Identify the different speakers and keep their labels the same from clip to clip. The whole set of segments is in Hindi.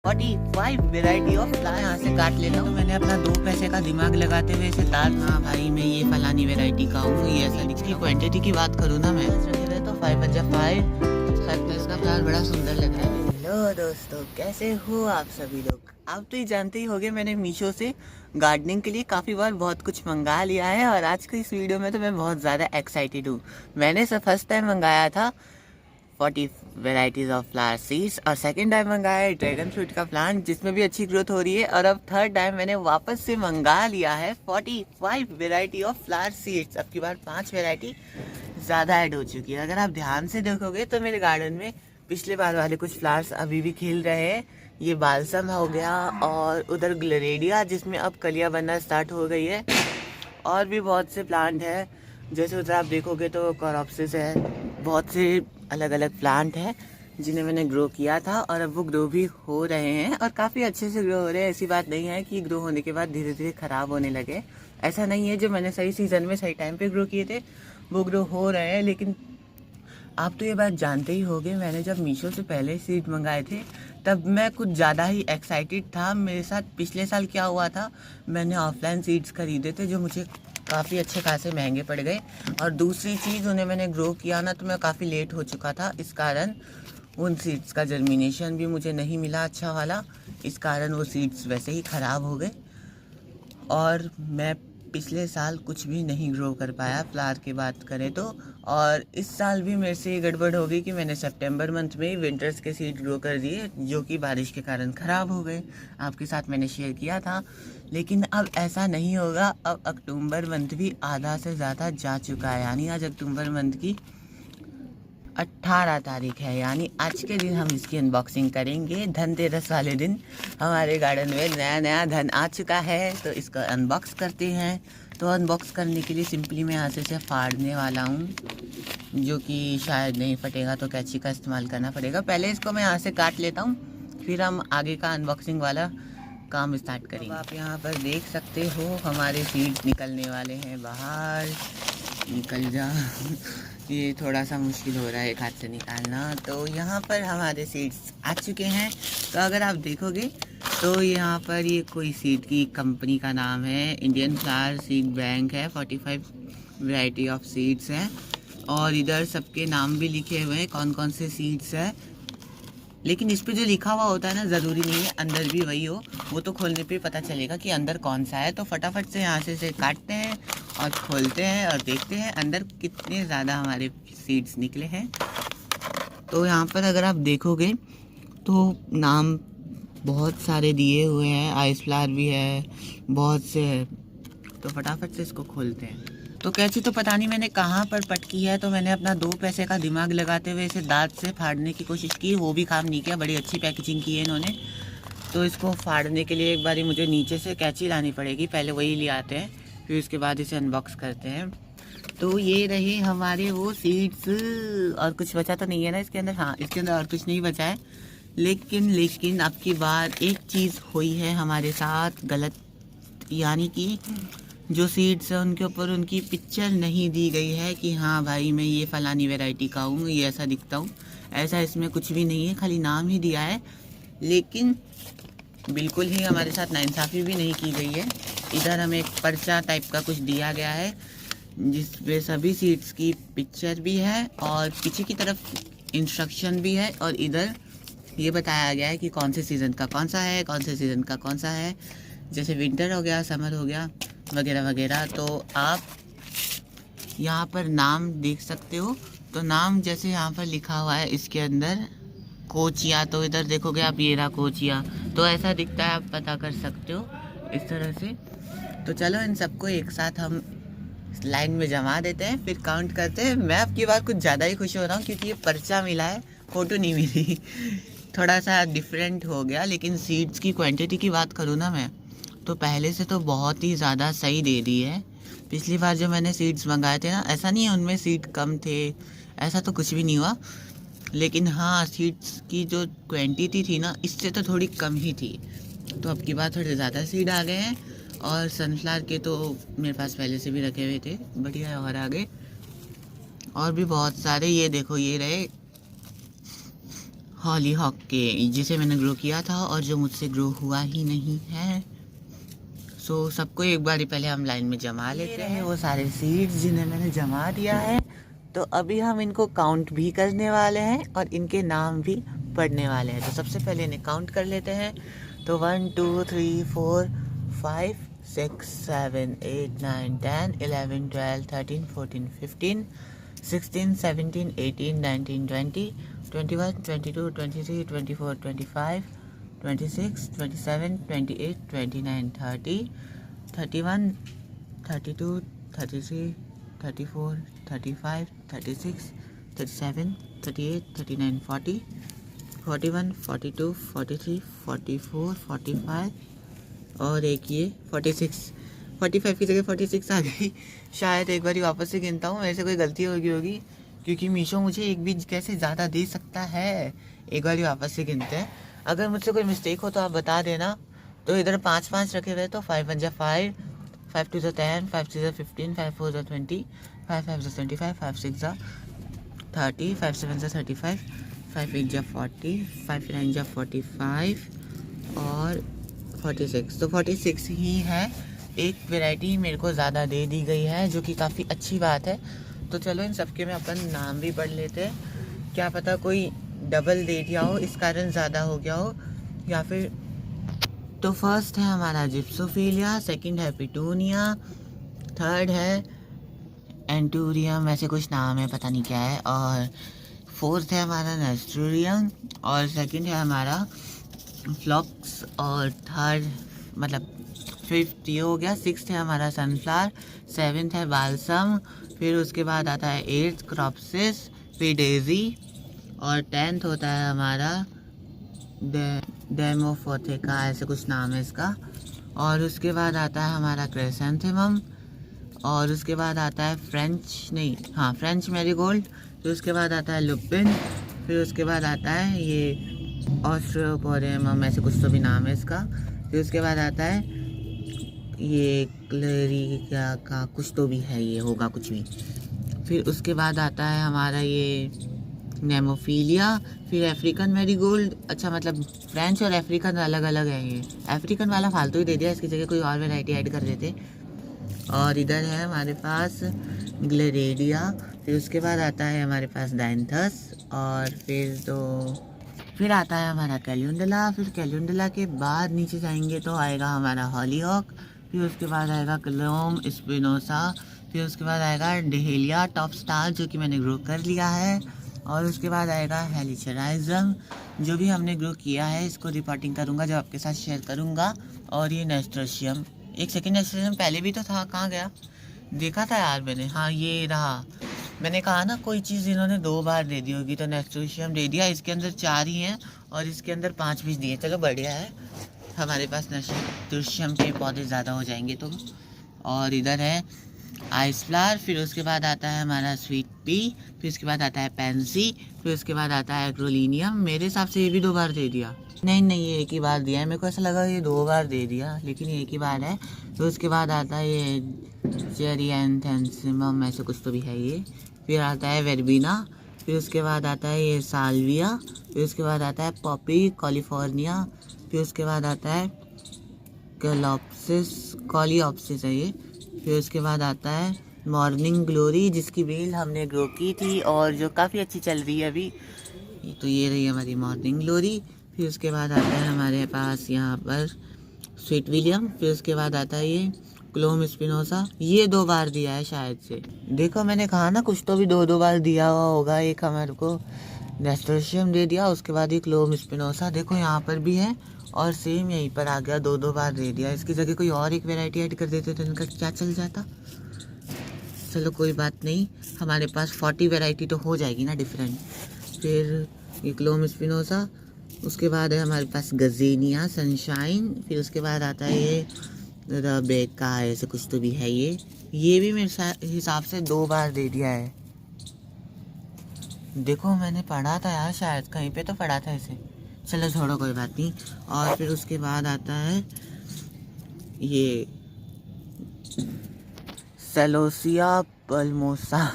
Speaker 1: 45 वेराइटी ऑफ फ्लावर यहाँ से काट लेता हूँ। मैंने अपना 2 पैसे का दिमाग लगाते हुए इसे तार, हाँ भाई मैं ये फलानी वेराइटी का हूँ, ये ऐसा इसकी क्वांटिटी की बात करूँ ना मैं तो 5 5 का फ्लावर बड़ा सुंदर लग रहा है। हेलो दोस्तों, कैसे हो आप सभी लोग। आप तो ये जानते ही होंगे मैंने मीशो से गार्डनिंग के लिए काफ़ी बार बहुत कुछ मंगा लिया है और आज की इस वीडियो में तो मैं बहुत ज़्यादा एक्साइटेड हूँ। मैंने फर्स्ट टाइम मंगाया था 40 वेराइटीज़ ऑफ फ्लावर सीड्स और सेकंड टाइम मंगाया है ड्रैगन फ्रूट का प्लांट जिसमें भी अच्छी ग्रोथ हो रही है और अब थर्ड टाइम मैंने वापस से मंगा लिया है 45 वेराइटी ऑफ फ्लावर सीड्स। अब की बार 5 वेराइटी ज़्यादा ऐड हो चुकी है। अगर आप ध्यान से देखोगे तो मेरे गार्डन में पिछले बार वाले कुछ फ्लावर्स अभी भी खिल रहे हैं। ये बालसम हो गया और उधर ग्लोरेडिया जिसमें अब कलियाँ बनना स्टार्ट हो गई है और भी बहुत से प्लांट हैं। जैसे उधर आप देखोगे तो कोरॉप्सिस है, बहुत से अलग अलग प्लांट हैं जिन्हें मैंने ग्रो किया था और अब वो ग्रो भी हो रहे हैं और काफ़ी अच्छे से ग्रो हो रहे हैं। ऐसी बात नहीं है कि ग्रो होने के बाद धीरे धीरे ख़राब होने लगे, ऐसा नहीं है। जो मैंने सही सीज़न में सही टाइम पे ग्रो किए थे वो ग्रो हो रहे हैं। लेकिन आप तो ये बात जानते ही होंगे, मैंने जब मीशो से पहले सीड मंगाए थे तब मैं कुछ ज़्यादा ही एक्साइटेड था। मेरे साथ पिछले साल क्या हुआ था, मैंने ऑफलाइन सीड्स खरीदे थे जो मुझे काफ़ी अच्छे खासे महंगे पड़ गए और दूसरी चीज़ उन्हें मैंने ग्रो किया ना तो मैं काफ़ी लेट हो चुका था। इस कारण उन सीड्स का जर्मिनेशन भी मुझे नहीं मिला अच्छा वाला, इस कारण वो सीड्स वैसे ही ख़राब हो गए और मैं पिछले साल कुछ भी नहीं ग्रो कर पाया फ्लावर की बात करें तो। और इस साल भी मेरे से ये गड़बड़ हो गई कि मैंने सितंबर मंथ में ही विंटर्स के सीड ग्रो कर दिए जो कि बारिश के कारण ख़राब हो गए। आपके साथ मैंने शेयर किया था। लेकिन अब ऐसा नहीं होगा। अब अक्टूबर मंथ भी आधा से ज़्यादा जा चुका है, यानी आज अक्टूबर मंथ की 18 तारीख है, यानी आज के दिन हम इसकी अनबॉक्सिंग करेंगे। धनतेरस वाले दिन हमारे गार्डन में नया नया धन आ चुका है तो इसको अनबॉक्स करते हैं। तो अनबॉक्स करने के लिए सिंपली मैं यहाँ से इसे फाड़ने वाला हूँ, जो कि शायद नहीं फटेगा तो कैंची का इस्तेमाल करना पड़ेगा। पहले इसको मैं यहाँ से काट लेता हूँ, फिर हम आगे का अनबॉक्सिंग वाला काम स्टार्ट करेंगे। आप यहाँ पर देख सकते हो हमारे सीड्स निकलने वाले हैं बाहर। निकल जा ये थोड़ा सा मुश्किल हो रहा है एक हाथ से निकालना। तो यहाँ पर हमारे सीड्स आ चुके हैं। तो अगर आप देखोगे तो यहाँ पर ये कोई सीड की कंपनी का नाम है, इंडियन फ्लावर सीड बैंक है। 45 वैरायटी ऑफ सीड्स हैं और इधर सबके नाम भी लिखे हुए हैं कौन कौन से सीड्स हैं। लेकिन इस पे जो लिखा हुआ होता है ना, ज़रूरी नहीं है अंदर भी वही हो, वो तो खोलने पे पता चलेगा कि अंदर कौन सा है। तो फटाफट से यहाँ से इसे काटते हैं और खोलते हैं और देखते हैं अंदर कितने ज़्यादा हमारे सीड्स निकले हैं। तो यहाँ पर अगर आप देखोगे तो नाम बहुत सारे दिए हुए हैं, आइस फ्लावर भी है, बहुत से है। तो फटाफट से इसको खोलते हैं। तो कैंची तो पता नहीं मैंने कहाँ पर पटकी है, तो मैंने अपना 2 पैसे का दिमाग लगाते हुए इसे दांत से फाड़ने की कोशिश की, वो भी काम नहीं किया। बड़ी अच्छी पैकेजिंग की है इन्होंने। तो इसको फाड़ने के लिए एक बारी मुझे नीचे से कैंची लानी पड़ेगी, पहले वही ले आते हैं फिर उसके बाद इसे अनबॉक्स करते हैं। तो ये रहे हमारे वो सीड्स। और कुछ बचा तो नहीं है ना इसके अंदर? हाँ, इसके अंदर और कुछ नहीं बचा है। लेकिन अब की बार एक चीज़ हुई है हमारे साथ गलत, यानी कि जो सीड्स है उनके ऊपर उनकी पिक्चर नहीं दी गई है कि हाँ भाई मैं ये फलानी वैरायटी का हूँ, ये ऐसा दिखता हूँ। ऐसा इसमें कुछ भी नहीं है, खाली नाम ही दिया है। लेकिन बिल्कुल ही हमारे साथ नाइंसाफ़ी भी नहीं की गई है। इधर हमें एक पर्चा टाइप का कुछ दिया गया है जिसमें सभी सीड्स की पिक्चर भी है और पीछे की तरफ इंस्ट्रक्शन भी है और इधर ये बताया गया है कि कौन से सीज़न का कौन सा है, कौन से सीज़न का कौन सा है। जैसे विंटर हो गया, समर हो गया, वगैरह वगैरह। तो आप यहाँ पर नाम देख सकते हो। तो नाम जैसे यहाँ पर लिखा हुआ है इसके अंदर कोचिया, तो इधर देखोगे आप ये रहा कोचिया, तो ऐसा दिखता है, आप पता कर सकते हो इस तरह से। तो चलो इन सबको एक साथ हम लाइन में जमा देते हैं, फिर काउंट करते हैं। मैं आपकी बार कुछ ज़्यादा ही खुश हो रहा हूँ क्योंकि ये पर्चा मिला है, फ़ोटो नहीं मिली। थोड़ा सा डिफरेंट हो गया। लेकिन सीड्स की क्वांटिटी की बात करूँ ना मैं, तो पहले से तो बहुत ही ज़्यादा सही दे दी है। पिछली बार जो मैंने सीड्स मंगाए थे ना, ऐसा नहीं है उनमें सीड कम थे, ऐसा तो कुछ भी नहीं हुआ। लेकिन हाँ, सीड्स की जो क्वांटिटी थी ना, इससे तो थोड़ी कम ही थी। तो अब की बार थोड़े ज़्यादा सीड आ गए हैं। और सनफ्लावर के तो मेरे पास पहले से भी रखे हुए थे, बढ़िया। और आगे और भी बहुत सारे, ये देखो ये रहे हॉली हॉक के, जिसे मैंने ग्रो किया था और जो मुझसे ग्रो हुआ ही नहीं है। सो सबको एक बार ही पहले हम लाइन में जमा लेते हैं वो सारे सीड्स जिन्हें मैंने जमा दिया है। तो अभी हम इनको काउंट भी करने वाले हैं और इनके नाम भी पढ़ने वाले हैं। तो सबसे पहले इन्हें काउंट कर लेते हैं। तो 1 2 3 4 5 6 7 8 9 10 11 12 13 14 15 16 17 18 19 20 21 22 23 24 25 26 27 28 29 30 31 32 33 34 35 36 37 38 39 40 41 42 43 44 45 और एक ये 45 की जगह 46 आ गई। शायद एक बार वापस से गिनता हूँ, मेरे से कोई गलती होगी क्योंकि मीशो मुझे एक भी कैसे ज़्यादा दे सकता है। एक बार वापस से गिनते हैं, अगर मुझसे कोई मिस्टेक हो तो आप बता देना। तो इधर 5 रखे हुए, तो 5 1 जा 5, 5 2 जा 10, 5 3 जा 15, 5 4 जा 20, 5 5 जा 25, 5 6 जा 30, 5 7 जा 35, 5 8 जा 40, 5 9 जा 45 और 46। तो 46 ही है। एक वैरायटी मेरे को ज़्यादा दे दी गई है, जो कि काफ़ी अच्छी बात है। तो चलो इन सबके में अपन नाम भी पढ़ लेते हैं। क्या पता कोई डबल दे दिया हो, इस कारण ज़्यादा हो गया हो, या फिर। तो फर्स्ट है हमारा जिप्सोफिलिया, सेकंड है पिटूनिया, थर्ड है एंटूरियम, ऐसे कुछ नाम है पता नहीं क्या है, और फोर्थ है हमारा नेस्टोरियम, और सेकंड है हमारा फ्लॉक्स, और थर्ड मतलब फिफ्थ ये हो गया। सिक्स्थ है हमारा सनफ्लावर, सेवेंथ है बालसम, फिर उसके बाद आता है एट्थ क्रॉप्सिस, फिर डेजी, और 10th होता है हमारा डेमोफोथिका, ऐसे कुछ नाम है इसका। और उसके बाद आता है हमारा क्रेसेंथेमम, और उसके बाद आता है फ्रेंच मैरीगोल्ड, फिर उसके बाद आता है लुपिन, फिर उसके बाद आता है ये ऑस्ट्रोपोडेमम, ऐसे कुछ तो भी नाम है इसका। फिर उसके बाद आता है ये क्लेरिका का कुछ तो भी है, ये होगा कुछ भी। फिर उसके बाद आता है हमारा ये नेमोफिलिया, फिर अफ्रीकन मैरीगोल्ड। अच्छा मतलब फ्रेंच और अफ्रीकन अलग अलग है, ये अफ्रीकन वाला फालतू ही दे दिया, इसकी जगह कोई और वैरायटी ऐड कर देते। और इधर है हमारे पास ग्लेरेडिया, फिर उसके बाद आता है हमारे पास डायंथस, और फिर आता है हमारा कैल्यूंडला। फिर कैल्यूंडला के बाद नीचे जाएंगे तो आएगा हमारा हॉलीहॉक, फिर उसके बाद आएगा क्लोम स्पिनोसा, फिर उसके बाद आएगा डेहेलिया टॉप स्टार, जो कि मैंने ग्रो कर लिया है, और उसके बाद आएगा हेलिचराइजम, जो भी हमने ग्रो किया है। इसको रिपोर्टिंग करूँगा जो आपके साथ शेयर करूँगा। और ये नेस्ट्रोशियम, एक सेकेंड, नेस्ट्रोशियम पहले भी तो था, कहाँ गया? देखा था यार मैंने, हाँ ये रहा। मैंने कहा ना कोई चीज़ इन्होंने 2 बार दे दी होगी, तो नेस्ट्रोशियम दे दिया। इसके अंदर 4 ही हैं और इसके अंदर 5 भी दिए। चलो बढ़िया है, हमारे पास नेस्ट्रोशियम के पौधे ज़्यादा हो जाएंगे तो। और इधर है आइस फ्लावर, फिर उसके बाद आता है हमारा स्वीट पी, फिर उसके बाद आता है पेंसी, फिर उसके बाद आता है एक्रोलीनियम। मेरे हिसाब से ये भी 2 बार दे दिया। नहीं ये एक ही बार दिया है, मेरे को ऐसा लगा ये 2 बार दे दिया, लेकिन ये एक ही बार है। फिर उसके बाद आता है ये चेरिएंथेसिमम, ऐसे कुछ तो भी है ये। फिर आता है वेरबीना, फिर उसके बाद आता है ये साल्विया, फिर उसके बाद आता है पॉपी कैलिफोर्निया, फिर उसके बाद आता है कॉलियोप्सिस है ये। फिर उसके बाद आता है मॉर्निंग ग्लोरी, जिसकी बेल हमने ग्रो की थी और जो काफ़ी अच्छी चल रही है अभी। तो ये रही हमारी मॉर्निंग ग्लोरी। फिर उसके बाद आता है हमारे पास यहाँ पर स्वीट विलियम, फिर उसके बाद आता है ये क्लोम स्पिनोसा, ये 2 बार दिया है शायद से। देखो मैंने कहा ना कुछ तो भी 2 बार दिया हुआ होगा। एक हमारे को नेस्ट्रोशियम दे दिया, उसके बाद ये क्लोम स्पिनोसा देखो यहाँ पर भी है, और सेम यहीं पर आ गया, 2 बार दे दिया। इसकी जगह कोई और एक वैरायटी ऐड कर देते तो इनका क्या चल जाता। चलो कोई बात नहीं, हमारे पास 40 वैरायटी तो हो जाएगी ना डिफरेंट। फिर ये क्लोम स्पिनोसा, उसके बाद है हमारे पास गजेनिया सनशाइन, फिर उसके बाद आता है ये रबेका, ऐसे कुछ तो भी है ये भी मेरे हिसाब से 2 बार दे दिया है। देखो मैंने पढ़ा था यार, शायद कहीं पे तो पढ़ा था इसे। चलो छोड़ो कोई बात नहीं। और फिर उसके बाद आता है ये सेलोसिया पल्मोसा,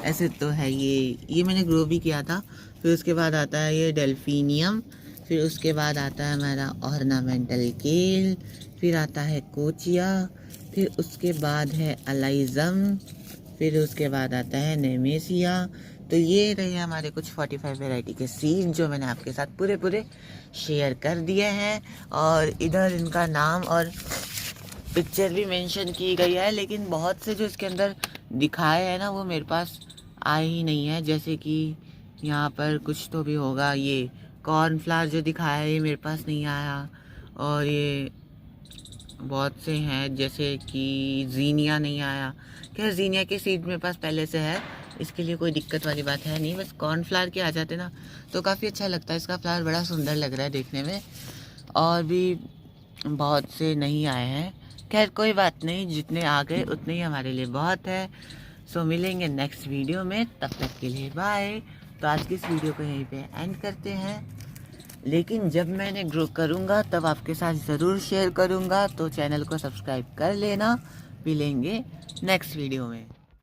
Speaker 1: ऐसे तो है ये मैंने ग्रो भी किया था। फिर उसके बाद आता है ये डेल्फिनियम, फिर उसके बाद आता है हमारा ऑर्नामेंटल केल, फिर आता है कोचिया, फिर उसके बाद है अलाइजम, फिर उसके बाद आता है नेमेसिया। तो ये रहे हमारे कुछ 45 वैरायटी के सीड जो मैंने आपके साथ पूरे शेयर कर दिए हैं। और इधर इनका नाम और पिक्चर भी मेंशन की गई है, लेकिन बहुत से जो इसके अंदर दिखाए हैं ना वो मेरे पास आए ही नहीं है। जैसे कि यहाँ पर कुछ तो भी होगा, ये कॉर्नफ्लावर जो दिखाया है ये मेरे पास नहीं आया। और ये बहुत से हैं जैसे कि जीनिया नहीं आया। खैर जीनिया के सीड मेरे पास पहले से है, इसके लिए कोई दिक्कत वाली बात है नहीं। बस कॉर्नफ्लावर के आ जाते ना तो काफ़ी अच्छा लगता है, इसका फ्लावर बड़ा सुंदर लग रहा है देखने में। और भी बहुत से नहीं आए हैं, खैर कोई बात नहीं, जितने आ गए उतने ही हमारे लिए बहुत है। सो मिलेंगे नेक्स्ट वीडियो में, तब तक के लिए बाय। तो आज की इस वीडियो को यहीं पे एंड करते हैं, लेकिन जब मैंने ग्रो करूँगा तब आपके साथ ज़रूर शेयर करूँगा। तो चैनल को सब्सक्राइब कर लेना। मिलेंगे नेक्स्ट वीडियो में।